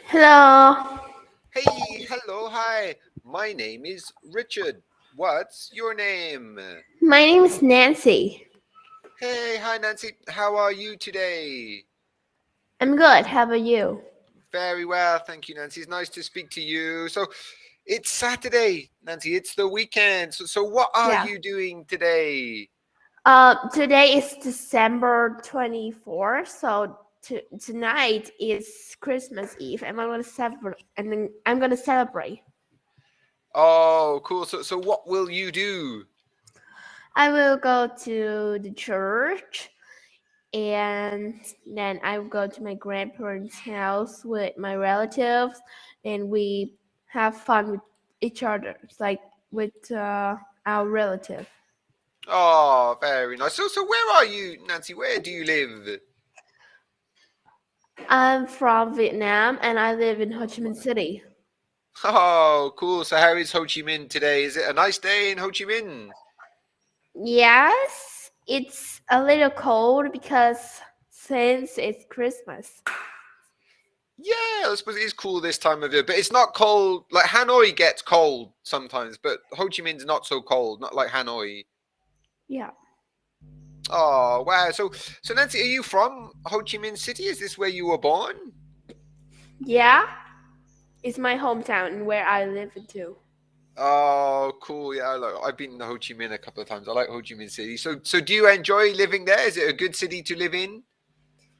Hello, Hey, hello, hi. My name is Richard. What's your name? my name is Nancy. Hey, hi Nancy. How are you today? I'm good. How about you? Very well, thank you, Nancy. It's nice to speak to you. So, it's Saturday, Nancy. It's the weekend. So what are Yeah. you doing today? Today is December 24th, so tonight is Christmas Eve, and I'm gonna celebrate. Oh, cool. So what will you do? I will go to the church, and then I will go to my grandparents' house with my relatives, and we have fun with each other, like with our relative. Oh, very nice. So where are you, Nancy? Where do you live? I'm from Vietnam and I live in Ho Chi Minh City. Oh, cool. So how is Ho Chi Minh today? Is it a nice day in Ho Chi Minh? Yes, it's a little cold because since it's Christmas. Yeah, I suppose it is cool this time of year, but it's not cold. Like Hanoi gets cold sometimes, but Ho Chi Minh's not so cold, not like Hanoi. Yeah. Oh wow! So Nancy, are you from Ho Chi Minh City? Is this where you were born? Yeah, it's my hometown and where I live in too. Oh, cool. Yeah, I've been to Ho Chi Minh a couple of times. I like Ho Chi Minh City. So do you enjoy living there? Is it a good city to live in?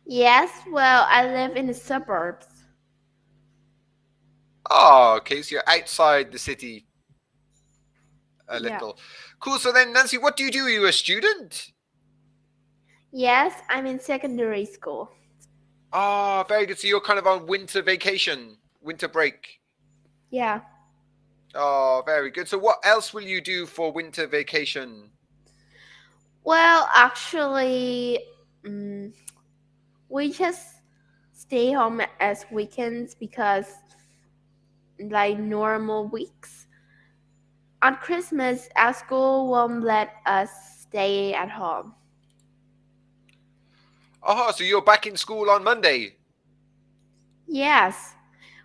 Yes, well, I live in the suburbs. Oh, okay. So you're outside the city a Yeah. little. Cool. So then, Nancy, what do you do? Are you a student? Yes, I'm in secondary school. Ah, very good. So you're kind of on winter vacation, winter break. Yeah. Oh, very good. So what else will you do for winter vacation? Well, actually, mm, we just stay home as weekends because, like normal weeks, on Christmas, our school won't let us stay at home. Oh, so you're back in school on Monday. Yes,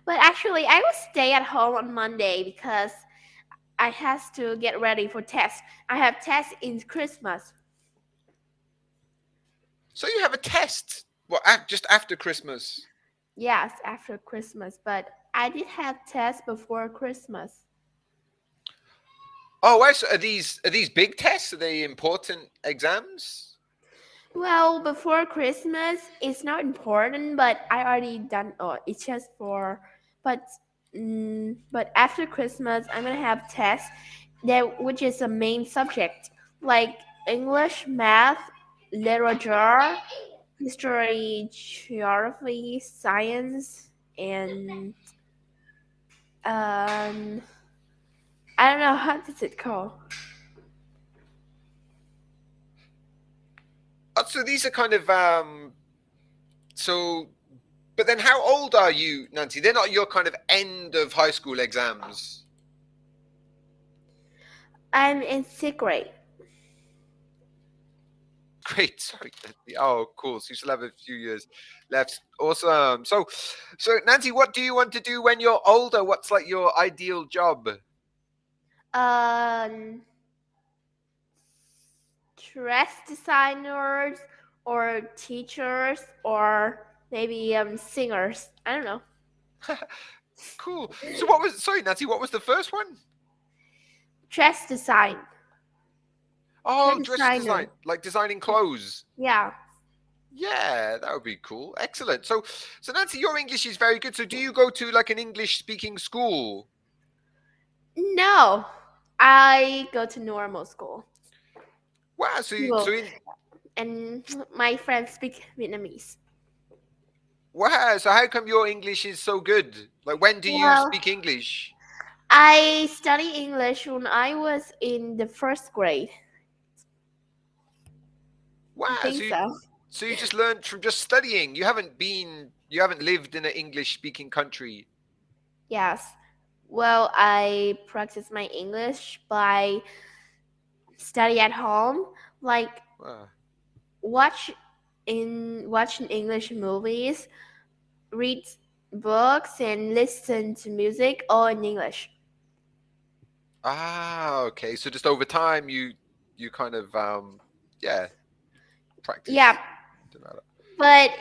but actually, I will stay at home on Monday because I has to get ready for tests. I have tests in Christmas. So you have a test. Well, just after Christmas. Yes, after Christmas, but I did have tests before Christmas. Oh, wow. So are these big tests? Are they important exams? Well, before Christmas, it's not important, but I already done. Oh, it's just for, but but after Christmas, I'm gonna have tests that which is a main subject like English, math, literature, history, geography, science, and um, I don't know how does it call. So these are kind of so. But then, how old are you, Nancy? They're not your kind of end of high school exams. I'm in sixth grade. Great. Sorry. Oh, cool. So you still have a few years left. Awesome. So Nancy, what do you want to do when you're older? What's like your ideal job? Um, dress designers or teachers or maybe singers. I don't know. Cool. So what was sorry, Nancy, what was the first one? Dress design. Dress Oh, dress design, designer. like designing clothes. Yeah. Yeah, that would be cool. Excellent. So Nancy, your English is very good. So do you go to like an English speaking school? No. I go to normal school. Wow. So you, Well, so in and my friends speak Vietnamese. wow. So how come your English is so good? Like when do you Well, speak English? I studied English when I was in the first grade. I Wow. think so. So you just learned from just studying. You haven't lived in an English speaking country. Yes. Well, I practice my English by study at home, like Wow. watch watching English movies, read books and listen to music all in English. Ah, okay. So just over time, you kind of yeah, Yeah, practice develop. but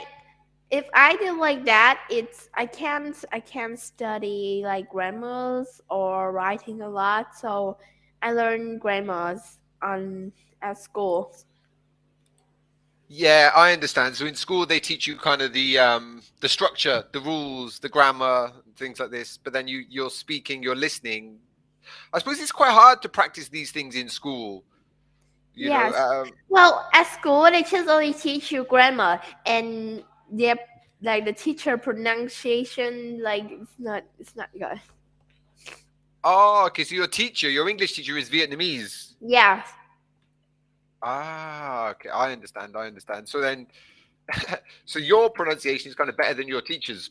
if I do like that, it's I can't study like grammars or writing a lot, so I learn grammars on at school. Yeah, I understand. So in school they teach you kind of the structure, the rules, the grammar, things like this. But then you're speaking, you're listening. I suppose it's quite hard to practice these things in school. You know, Yes. Well, at school they just only teach you grammar and their like the teacher pronunciation like it's not good. oh, okay. So your teacher, your English teacher, is Vietnamese. Yeah. Ah, okay. I understand. I understand. So then, so your pronunciation is kind of better than your teacher's.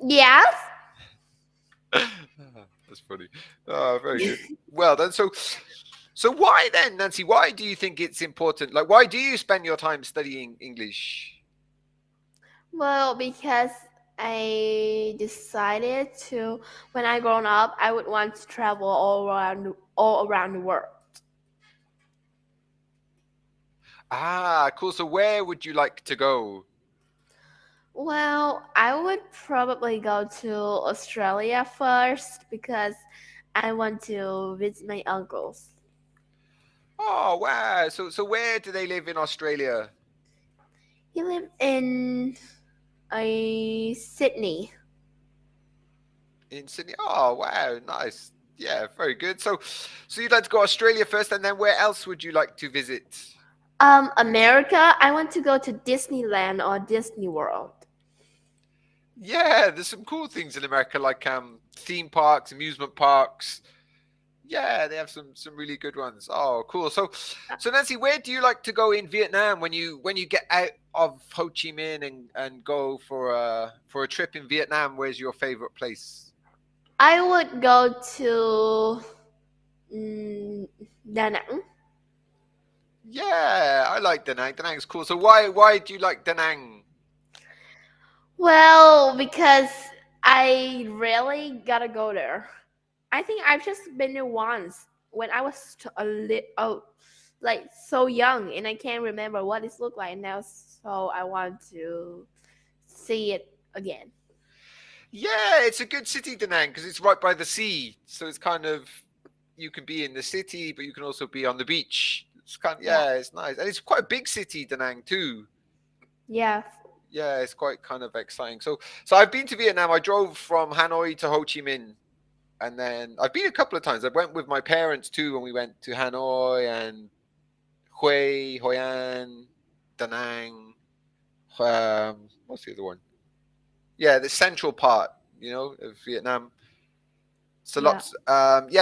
Yes. That's funny. Oh, very good. Well done. So why then, Nancy? Why do you think it's important? Like, why do you spend your time studying English? Well, because I decided to when I grown up, I would want to travel all around the world. Ah, cool. So where would you like to go? Well, I would probably go to Australia first because I want to visit my uncles. Oh, wow. So where do they live in Australia? He lived in Sydney. In Sydney. Oh, wow. Nice. Yeah, very good. So you'd like to go Australia first, and then where else would you like to visit? America, I want to go to Disneyland or Disney World. Yeah, there's some cool things in America, like theme parks, amusement parks. Yeah, they have some really good ones. Oh, cool. So Nancy, where do you like to go in Vietnam when you get out of Ho Chi Minh and go for a trip in Vietnam? Where's your favorite place? I would go to mm, Da Nang. Yeah, I like Da Nang. Da Nang's cool. So why do you like Da Nang? Well, because I really gotta go there. I think I've just been there once when I was like so young, and I can't remember what it looked like now. So I want to see it again. Yeah, it's a good city, Da Nang, because it's right by the sea. So it's kind of you can be in the city, but you can also be on the beach. It's kind of, Yeah, yeah, it's nice, and it's quite a big city, Da Nang too. yeah. Yeah, it's quite kind of exciting. So I've been to Vietnam. I drove from Hanoi to Ho Chi Minh, and then I've been a couple of times. I went with my parents too when we went to Hanoi and Hue, Hoi An, Da Nang. What's the other one? Yeah, the central part, of Vietnam. So Yeah.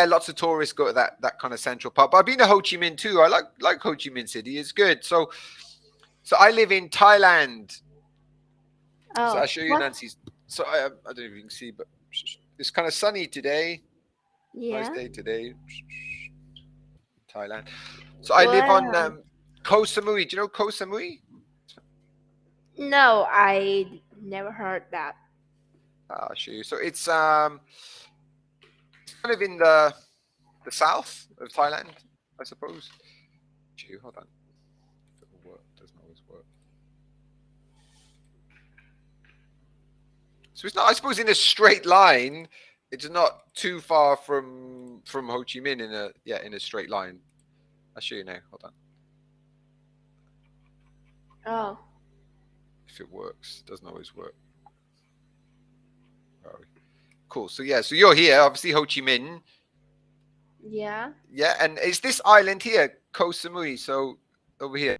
lots of tourists go to that kind of central part. But I've been to Ho Chi Minh too. I like Ho Chi Minh City. It's good. So I live in Thailand. So Oh, I'll show you what? Nancy's. So I don't know if you can see, but it's kind of sunny today. Nice Yeah. day today, Thailand. So I live on Wow. Koh Samui. Do you know Koh Samui? No, I never heard that. I'll show you. So it's kind of in the south of Thailand, I suppose. Show you. Hold on. If it will work, doesn't always work. So it's not. I suppose in a straight line, it's not too far from Ho Chi Minh in a straight line. I'll show you now. Hold on. Oh, If it works, it doesn't always work. Where are we? Cool. So yeah. So you're here, obviously Ho Chi Minh. yeah. Yeah, and it's this island here, Koh Samui. So over here,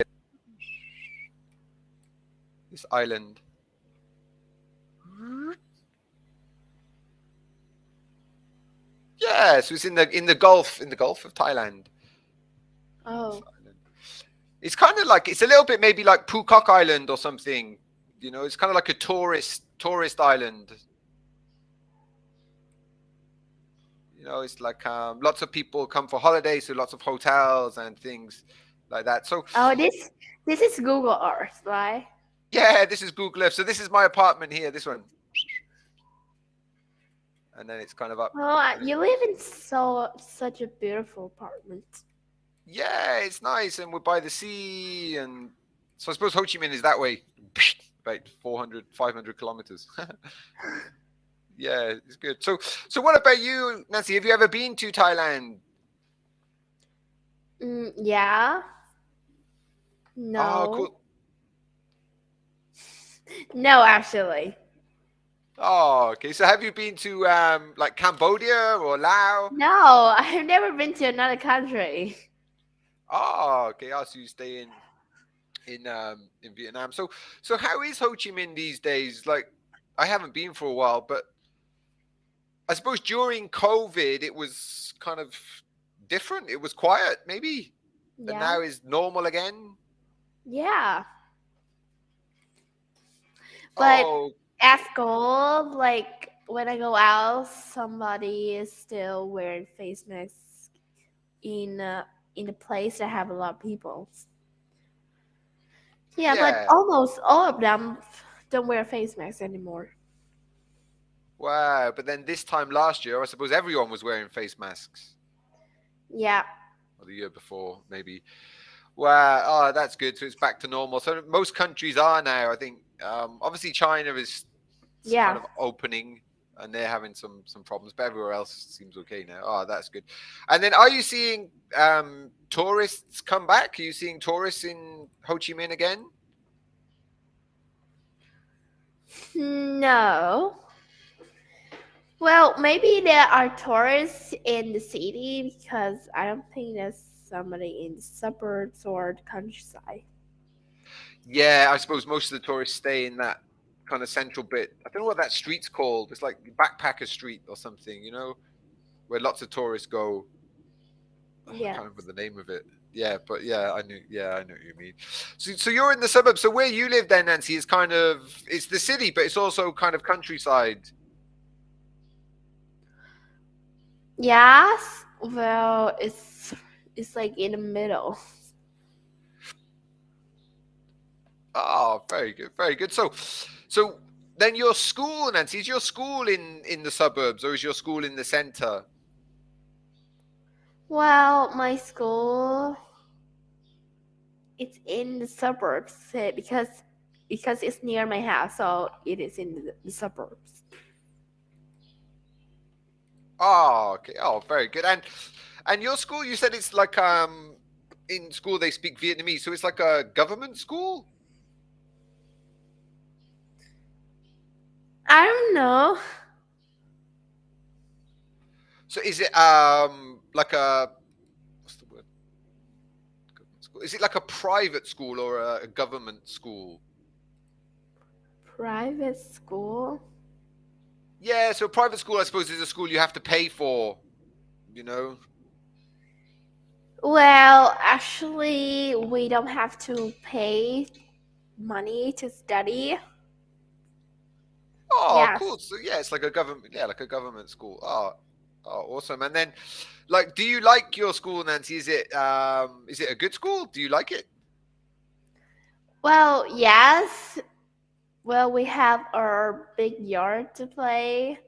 this island. Yeah, so it's in the Gulf of Thailand. This Oh, island. It's kind of like it's a little bit maybe like Phuket Island or something. It's kind of like a tourist island. It's like lots of people come for holidays, so lots of hotels and things like that. So oh, this is Google Earth, right? yeah, this is Google Earth. So this is my apartment here. This one. and then it's kind of up. Oh, And it, you live in such a beautiful apartment. yeah, it's nice, and we're by the sea, and so I suppose Ho Chi Minh is that way, about 400, 500 kilometers. Yeah, it's good. So what about you, Nancy? Have you ever been to Thailand? Yeah. Oh, No. cool. No, actually. Oh, okay. So have you been to like Cambodia or Laos? No, I've never been to another country. Oh, okay. Oh, so you stay in Vietnam. So how is Ho Chi Minh these days? Like, I haven't been for a while, but I suppose during COVID it was kind of different. It was quiet, maybe, and Yeah. now is normal again. Yeah. But Oh, at school, like when I go out, somebody is still wearing face masks in uh, in a place that have a lot of people. Yeah, but yeah. almost all of them don't wear face masks anymore. Wow. But then this time last year, I suppose everyone was wearing face masks, Yeah. or the year before, maybe. Wow. Oh, that's good. So it's back to normal. So most countries are now. I think. Obviously, China is kind Yeah. of opening, and they're having some problems, but everywhere else seems okay now. Oh, that's good. And then, are you seeing tourists come back? Are you seeing tourists in Ho Chi Minh again? No. Well, maybe there are tourists in the city because I don't think there's somebody in the suburbs or the countryside. Yeah, I suppose most of the tourists stay in that kind of central bit. I don't know what that street's called. It's like Backpacker Street or something, where lots of tourists go. Oh, I Yeah. can't remember the name of it. Yeah, but yeah, I knew. Yeah, I know what you mean. So you're in the suburbs. So where you live then, Nancy, is kind of it's the city, but it's also kind of countryside. Yes. Well, it's like in the middle. Oh, very good, very good. So then your school, Nancy, is your school in the suburbs or is your school in the center? Well, my school it's in the suburbs because it's near my house, so it is in the suburbs. Oh, okay. Oh, very good. And your school, you said it's like in school they speak Vietnamese, so it's like a government school. I don't know. So is it like a what's the word? Government school. Is it like a private school or a government school? Private school. Yeah, so private school, I suppose, is a school you have to pay for. You know. Well, actually, we don't have to pay money to study. Oh, Yes. cool. So yeah, it's like a government. Yeah, like a government school. Oh, awesome. And then, like, do you like your school, Nancy? Is it a good school? Do you like it? Well, yes. Well, we have our big yard to play.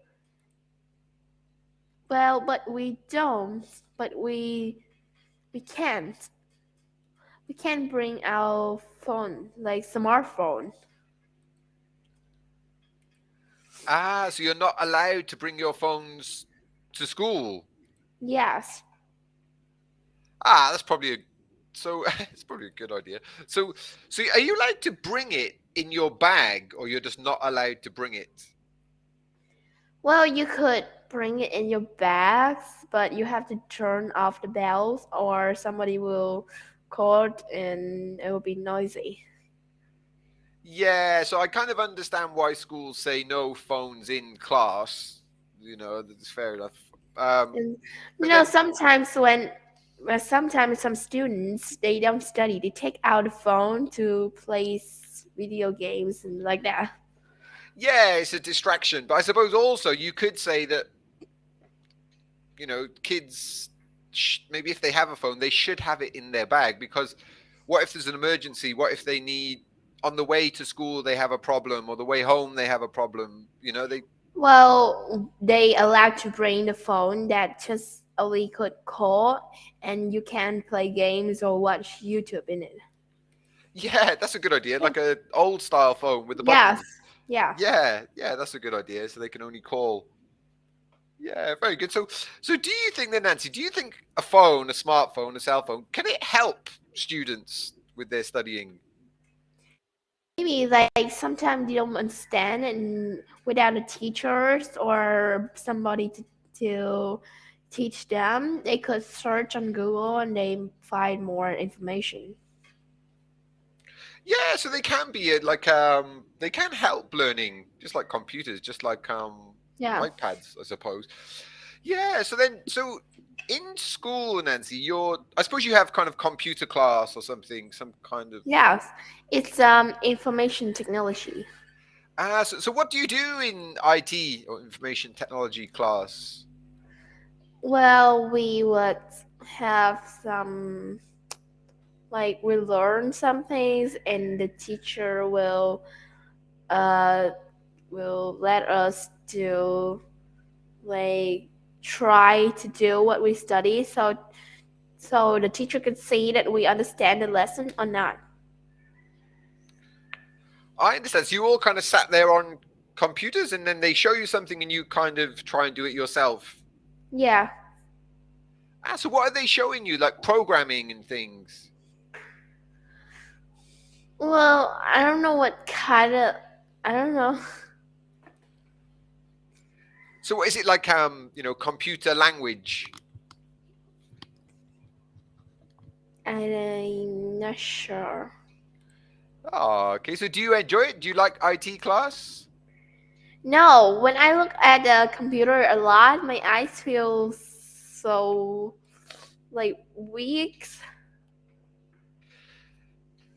Well, but we don't. But we can't. We can't bring our phone, like smartphone. Ah, so you're not allowed to bring your phones to school. Yes. Ah, that's probably a so it's probably a good idea. So are you allowed to bring it in your bag, or you're just not allowed to bring it? Well, you could bring it in your bags, but you have to turn off the bells, or somebody will call it and it will be noisy. Yeah, so I kind of understand why schools say no phones in class. That's fair enough. Um, And but then, sometimes well, sometimes some students they don't study, they take out the phone to play video games and like that. yeah, it's a distraction. But I suppose also you could say that kids maybe if they have a phone, they should have it in their bag because what if there's an emergency? What if they need on the way to school they have a problem or the way home they have a problem? They Well, they allowed to bring the phone that just only could call, and you can play games or watch YouTube in it. Yeah, that's a good idea. Yeah. Like a old style phone with the Yes. buttons. Yeah. Yeah, yeah, that's a good idea. So they can only call. Yeah, very good. So do you think then, Nancy? Do you think a phone, a smartphone, a cell phone, can it help students with their studying? Maybe like sometimes you don't understand, and without the teachers or somebody to teach them, they could search on Google and they find more information. Yeah, so they can be like they can help learning, just like computers, just like Yeah. iPads, I suppose. Yeah, so in school, Nancy, I suppose you have kind of computer class or something, some kind of. Yes. It's information technology. So what do you do in IT or information technology class? Well, we would have some like we learn some things, and the teacher uh will let us do like try to do what we study, so the teacher could see that we understand the lesson or not. I understand. So you all kind of sat there on computers, and then they show you something, and you kind of try and do it yourself. Yeah. So what are they showing you, like programming and things? Well, I don't know what kind of. I don't know. So what is it like? Computer language. I'm not sure. Oh, okay. So do you enjoy it? Do you like IT class? No, when I look at the computer a lot, my eyes feel so like weak,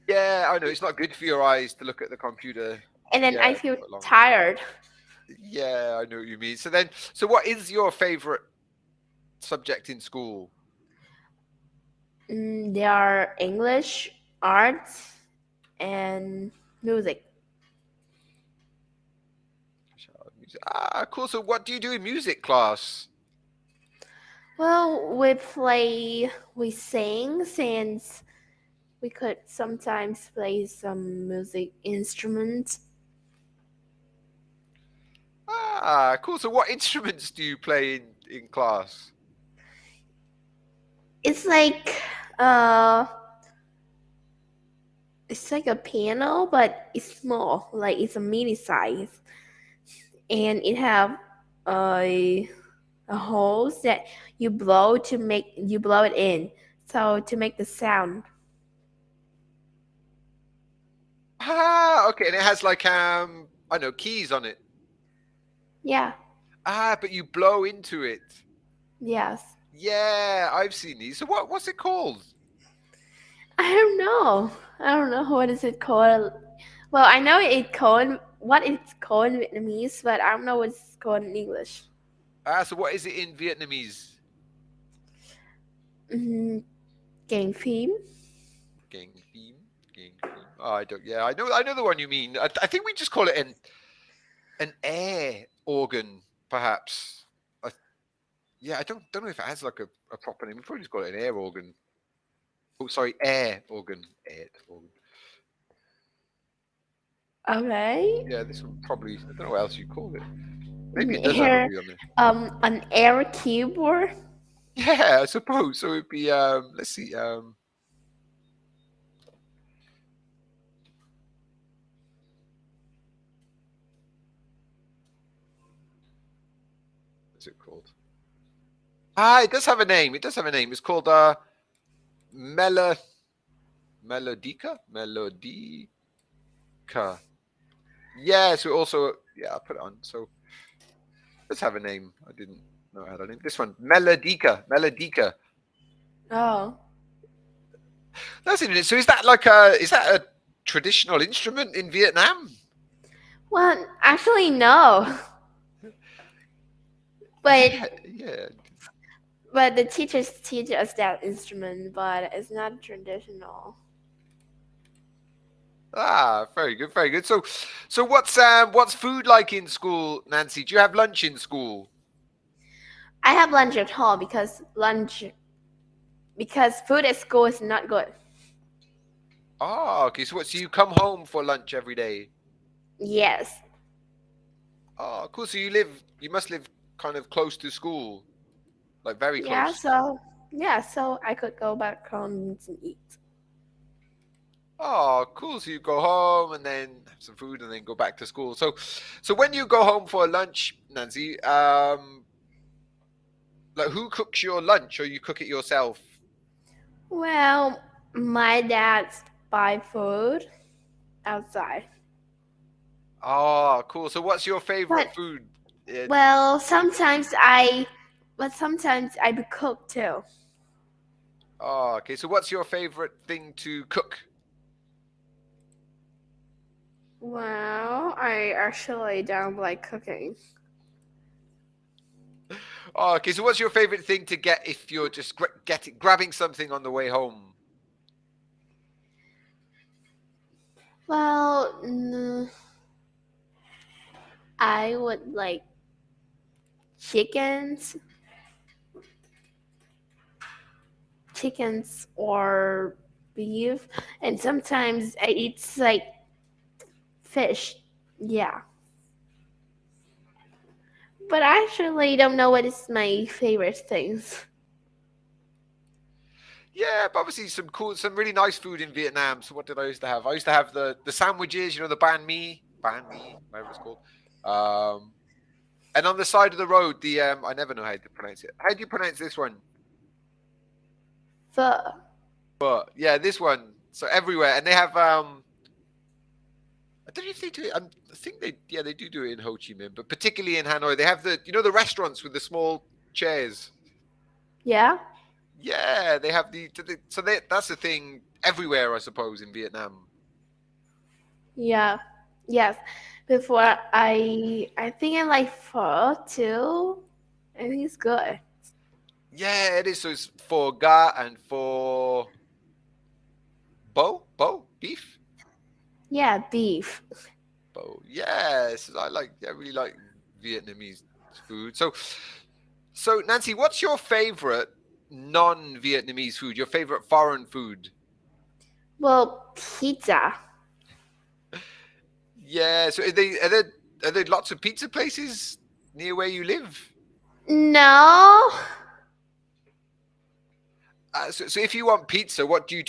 Yeah, I know it's not good for your eyes to look at the computer. and then I Yeah, feel quite long. tired. Yeah, I know what you mean. So what is your favorite subject in school? There are English, arts, and music. Cool. So what do you do in music class? Well, we sing, since we could sometimes play some music instruments. Cool. So what instruments do you play in class? It's like uh, it's like a piano, but it's small, like it's a mini size, and it have a a hose that you blow it in, so to make the sound. Okay, and it has like I know keys on it. Yeah. But you blow into it. Yes. Yeah, I've seen these. So what's it called? I don't know. I don't know what is it called. Well, I know it called what it's called in Vietnamese, but I don't know what it's called in English. So what is it in Vietnamese? Mm, Game theme. Gang theme. Gang theme. Oh, I don't. Yeah, I know the one you mean. I think we just call it an air organ, perhaps. I, yeah, I don't know if it has like a proper name. We probably just call it an air organ. Oh, sorry, air organ. Air organ. Okay. Yeah, this one probably. I don't know what else you call it. Maybe An it does have a air, real name. an air keyboard. Yeah, I suppose. So it'd be. Let's see. What's it called? It does have a name. It does have a name. It's called Mela Melodica. Melodica. Yeah. So also, yeah, I'll put it on. So let's have a name. I didn't know how to name this one. Melodica. Melodica. Oh. That's it. So is that a traditional instrument in Vietnam? Well, actually no. But Yeah. Yeah. the teachers teach us that instrument, but it's not traditional. Ah, very good, very good. So what's food like in school, Nancy? Do you have lunch in school? I have lunch at home because food at school is not good. Oh, okay. So you come home for lunch every day? Yes. Oh, cool. So you must live kind of close to school, like very Yeah, close. so yeah, so I could go back home and eat. Oh, cool. So you go home and then have some food and then go back to school. So when you go home for lunch, Nancy, like who cooks your lunch or you cook it yourself? Well, my dad's buy food outside. Oh, cool. So what's your But favorite food? Uh, well, sometimes I be cook too. oh, okay. So what's your favorite thing to cook? Well, I actually don't like cooking. Oh, okay. So what's your favorite thing to get if you're just grabbing something on the way home? Well, I would like chickens, chickens or beef, and sometimes I eat like fish. Yeah, but I actually don't know what is my favorite things. Yeah, but obviously some really nice food in Vietnam. So what did I used to have? I used to have the sandwiches, the banh mi, whatever it's called. Um, and on the side of the road, the I never know how to pronounce it. How do you pronounce this one? Pho. But yeah, this one. So everywhere, and they have I don't know if they do it. I think they do it in Ho Chi Minh, but particularly in Hanoi, they have the restaurants with the small chairs. Yeah, Yeah, they have that's the thing everywhere, I suppose, in Vietnam. yeah, yes. Before I think I like pho too. I think it's good. Yeah, it is. So it's for ga and for beef, Yeah, beef. bo. Yes, I really like Vietnamese food. So Nancy, what's your favorite non-Vietnamese food? Your favorite foreign food? Well, pizza. Yeah. So are there lots of pizza places near where you live? No. So if you want pizza, what do?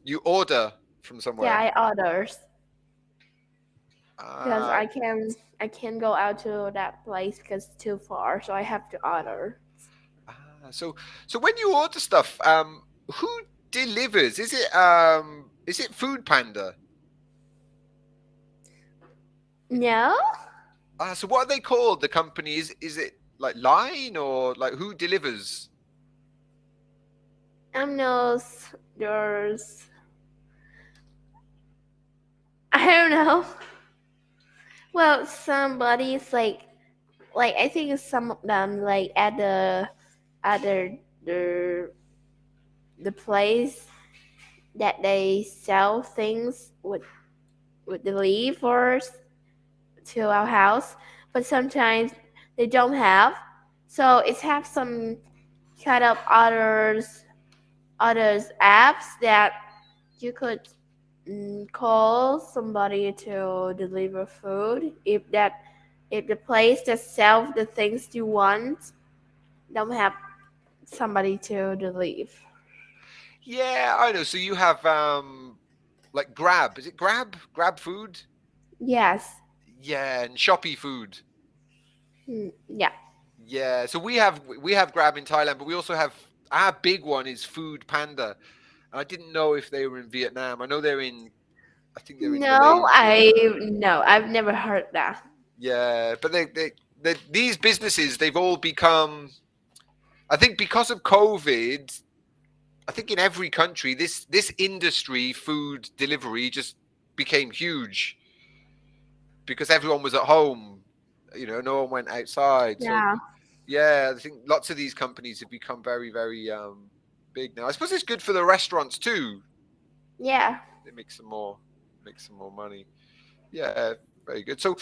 You order from Yeah, somewhere. I orders because Ah, I can't go out to that place because it's too far, so I have to order. so when you order stuff, who delivers? Is it Food Panda? No, So what are they called? The company is it like Line or like who delivers? I'm no. There's I don't know. Well, somebody's like I think some of them like at the place that they sell things would deliver to our house, but sometimes they don't have. So it's have some kind of others apps that you could call somebody to deliver food if the place that sells the things you want don't have somebody to deliver. Yeah, I know. So you have like Grab. Is it Grab? Grab food? Yes. Yeah, and Shopee food. Yeah. Yeah. So we have Grab in Thailand, but we also have our big one is Food Panda. And I didn't know if they were in Vietnam. I think they're in No, Malaysia. I've never heard that. Yeah, but these businesses they've all become. I think because of COVID, I think in every country this industry, food delivery, just became huge because everyone was at home. No one went outside. So Yeah. yeah, I think lots of these companies have become very, very big now. I suppose it's good for the restaurants too. Yeah. They make some more. make some more money. Yeah, very good. So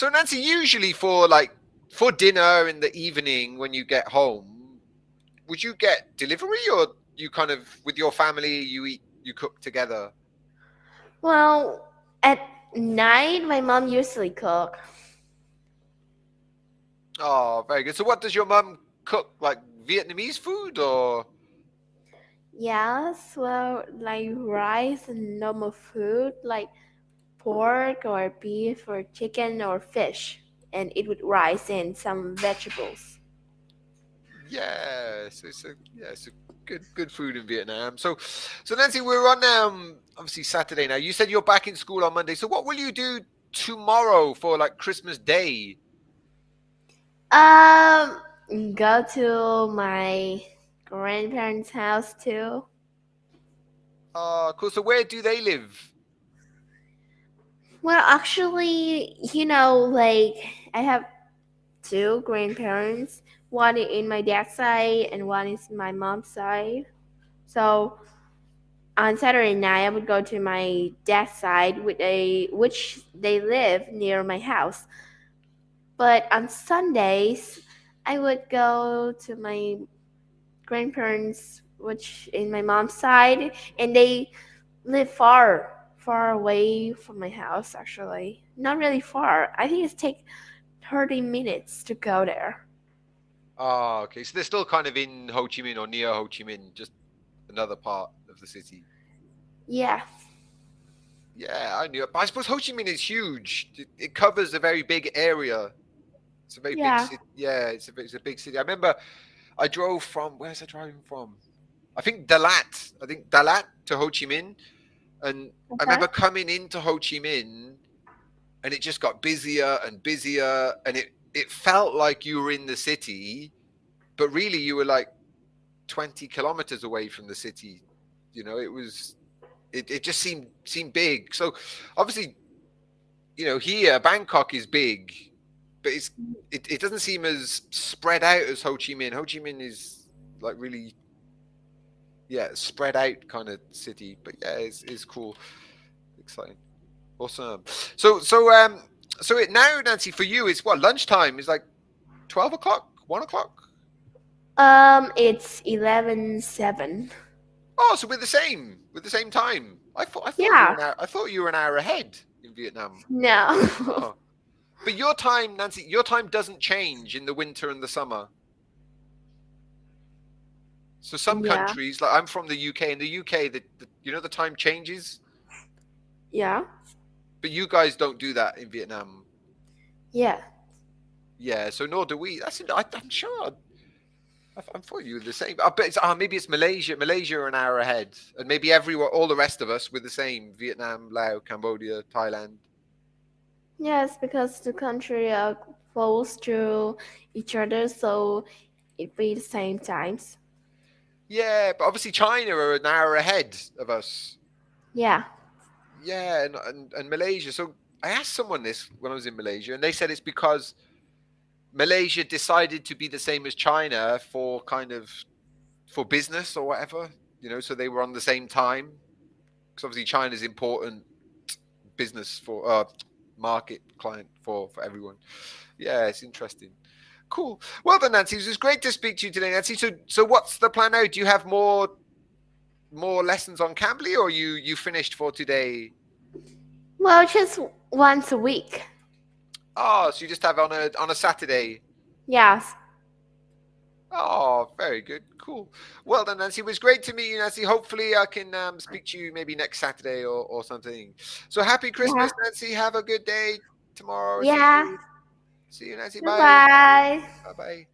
Nancy, usually for like for dinner in the evening when you get home, would you get delivery or you kind of with your family you cook together? Well, at night, my mom usually cook. Oh, very good. So what does your mum cook? Like Vietnamese food or Yes, well, like rice and normal food, like pork or beef or chicken or fish, and eat with rice and some vegetables. yeah, so it's a yeah, it's a good food in Vietnam. So Nancy, we're on obviously Saturday now. You said you're back in school on Monday. So what will you do tomorrow for like Christmas Day? Um, go to my grandparents' house too. Cool. So where do they live? Well, actually, like I have two grandparents. One in my dad's side and one is my mom's side. So on Saturday night, I would go to my dad's side, which they live near my house. But on Sundays, I would go to my grandparents, which in my mom's side, and they live far away from my house. Actually, not really far. I think it's take 30 minutes to go there. Okay. So they're still kind of in Ho Chi Minh or near Ho Chi Minh, just another part of the city. Yeah, Yeah, I knew it. But I suppose Ho Chi Minh is huge. It covers a very big area. It's a very big yeah. city. Yeah, it's a big city. I remember I drove from where's I driving from? I think Dalat. I think Dalat to Ho Chi Minh, and I Okay. remember coming into Ho Chi Minh, and it just got busier and busier, and it felt like you were in the city, but really you were like 20 kilometers away from the city. It was it just seemed big. So obviously, here Bangkok is big, but it doesn't seem as spread out as Ho Chi Minh. Ho Chi Minh is like really spread out kind of city, but yeah, it's cool, exciting, awesome. So it now, Nancy, for you, it's what lunchtime is like 12 o'clock, 1 o'clock. It's 11:07. Oh, so we're the same time. I thought you were Yeah. an hour. I thought you were an hour ahead in Vietnam. No. Oh, but your time, Nancy, your time doesn't change in the winter and the summer. So some Yeah. countries, like I'm from the UK, in the UK, the time changes, Yeah. but you guys don't do that in Vietnam. Yeah. Yeah, so nor do we. I'm sure. I'm for you the same. I bet maybe it's Malaysia. Malaysia are an hour ahead, and maybe everyone, all the rest of us, we're the same. Vietnam, Laos, Cambodia, Thailand. Yes, because the country are close to each other, so it be the same times. Yeah, but obviously China are an hour ahead of us. Yeah. Yeah, and Malaysia. So I asked someone this when I was in Malaysia, and they said it's because Malaysia decided to be the same as China for kind of for business or whatever. So they were on the same time because obviously China's important business for market client for everyone. Yeah, it's interesting. Cool. Well then, Nancy, it was great to speak to you today, Nancy. So what's the plan now? Do you have more lessons on Cambly, or you finished for today? Well, just once a week. Oh, so you just have on a Saturday. Yes. Oh, very good. Cool. Well then, Nancy, it was great to meet you, Nancy. Hopefully I can speak to you maybe next Saturday or something. So happy Yeah. Christmas, Nancy. Have a good day tomorrow. See Yeah. you. See you, Nancy. Bye. Goodbye. Bye bye.